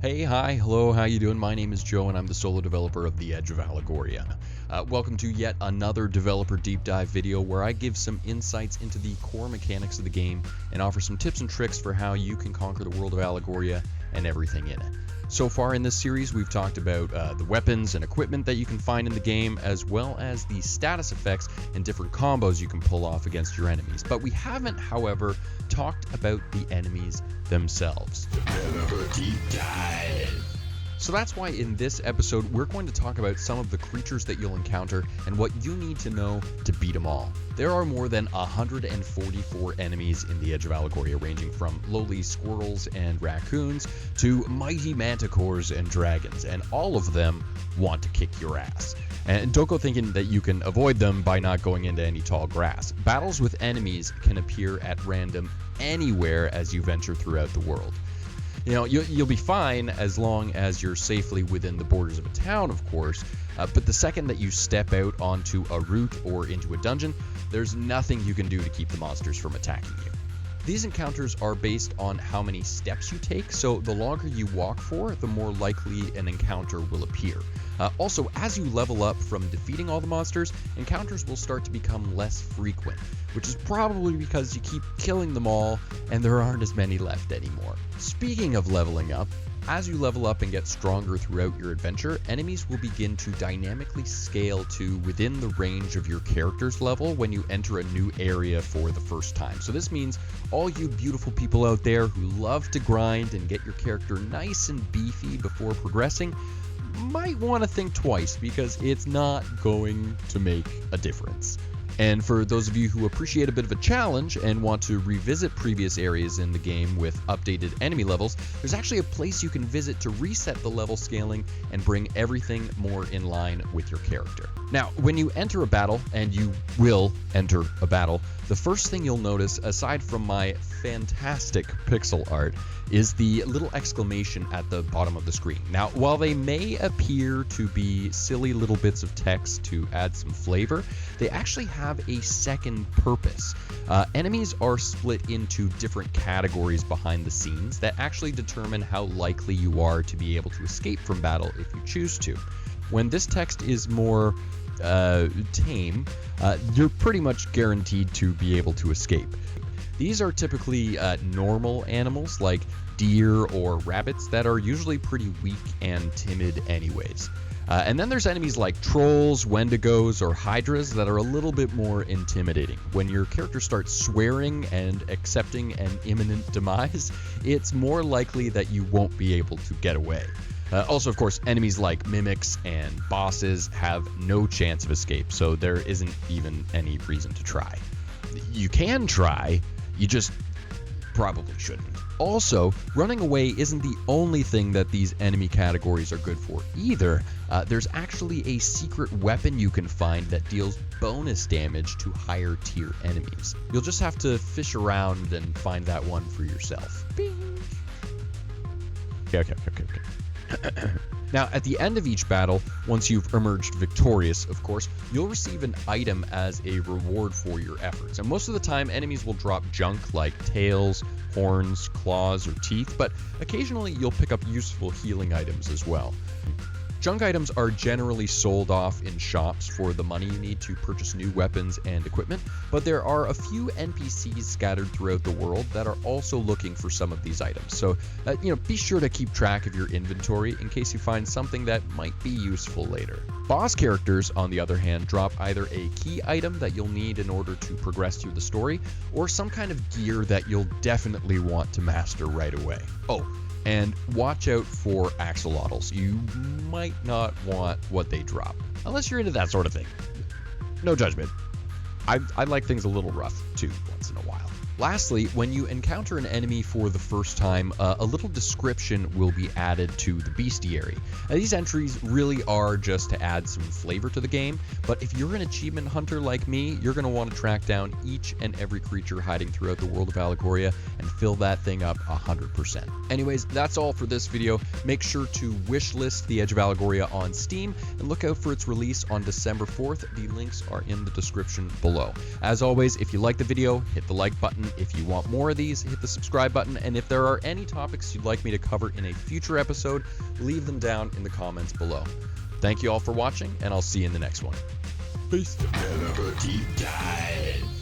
Hey, hi, hello, how you doing? My name is Joe and I'm the solo developer of the Edge of Allegoria. Welcome to yet another developer deep dive video where I give some insights into the core mechanics of the game and offer some tips and tricks for how you can conquer the world of Allegoria and everything in it. So far in this series, we've talked about the weapons and equipment that you can find in the game, as well as the status effects and different combos you can pull off against your enemies. But we haven't, however, talked about the enemies themselves. Developer Deep Dive. So that's why in this episode, we're going to talk about some of the creatures that you'll encounter and what you need to know to beat them all. There are more than 144 enemies in the Edge of Allegoria, ranging from lowly squirrels and raccoons to mighty manticores and dragons, and all of them want to kick your ass. And don't go thinking that you can avoid them by not going into any tall grass. Battles with enemies can appear at random anywhere as you venture throughout the world. You know, you'll be fine as long as you're safely within the borders of a town, of course, but the second that you step out onto a route or into a dungeon, there's nothing you can do to keep the monsters from attacking you. These encounters are based on how many steps you take, so the longer you walk for, the more likely an encounter will appear. Also, as you level up from defeating all the monsters, encounters will start to become less frequent, which is probably because you keep killing them all and there aren't as many left anymore. Speaking of leveling up, as you level up and get stronger throughout your adventure, enemies will begin to dynamically scale to within the range of your character's level when you enter a new area for the first time. So this means all you beautiful people out there who love to grind and get your character nice and beefy before progressing might want to think twice, because it's not going to make a difference. And for those of you who appreciate a bit of a challenge and want to revisit previous areas in the game with updated enemy levels, there's actually a place you can visit to reset the level scaling and bring everything more in line with your character. Now, when you enter a battle, and you will enter a battle, the first thing you'll notice, aside from my fantastic pixel art, is the little exclamation at the bottom of the screen. Now, while they may appear to be silly little bits of text to add some flavor, they actually have a second purpose. Enemies are split into different categories behind the scenes that actually determine how likely you are to be able to escape from battle if you choose to. When this text is more tame, you're pretty much guaranteed to be able to escape. These are typically normal animals like deer or rabbits that are usually pretty weak and timid anyways. And then there's enemies like trolls, wendigos, or hydras that are a little bit more intimidating. When your character starts swearing and accepting an imminent demise, it's more likely that you won't be able to get away. Also, of course, enemies like mimics and bosses have no chance of escape, so there isn't even any reason to try. You can try, you just probably shouldn't. Also, running away isn't the only thing that these enemy categories are good for either. There's actually a secret weapon you can find that deals bonus damage to higher tier enemies. You'll just have to fish around and find that one for yourself. Bing. Okay. Now, at the end of each battle, once you've emerged victorious, of course, you'll receive an item as a reward for your efforts. And most of the time, enemies will drop junk like tails, horns, claws, or teeth, but occasionally you'll pick up useful healing items as well. Junk items are generally sold off in shops for the money you need to purchase new weapons and equipment, but there are a few NPCs scattered throughout the world that are also looking for some of these items. So, be sure to keep track of your inventory in case you find something that might be useful later. Boss characters, on the other hand, drop either a key item that you'll need in order to progress through the story, or some kind of gear that you'll definitely want to master right away. Oh, and watch out for axolotls. You might not want what they drop, unless you're into that sort of thing. No judgment. I like things a little rough, too, once in a while. Lastly, when you encounter an enemy for the first time, a little description will be added to the bestiary. Now, these entries really are just to add some flavor to the game, but if you're an achievement hunter like me, you're going to want to track down each and every creature hiding throughout the world of Allegoria and fill that thing up 100%. Anyways, that's all for this video. Make sure to wishlist the Edge of Allegoria on Steam and look out for its release on December 4th. The links are in the description below. As always, if you like the video, hit the like button And if you want more of these, hit the subscribe button. And if there are any topics you'd like me to cover in a future episode, leave them down in the comments below. Thank you all for watching, and I'll see you in the next one. Peace. Developer Deep Dive.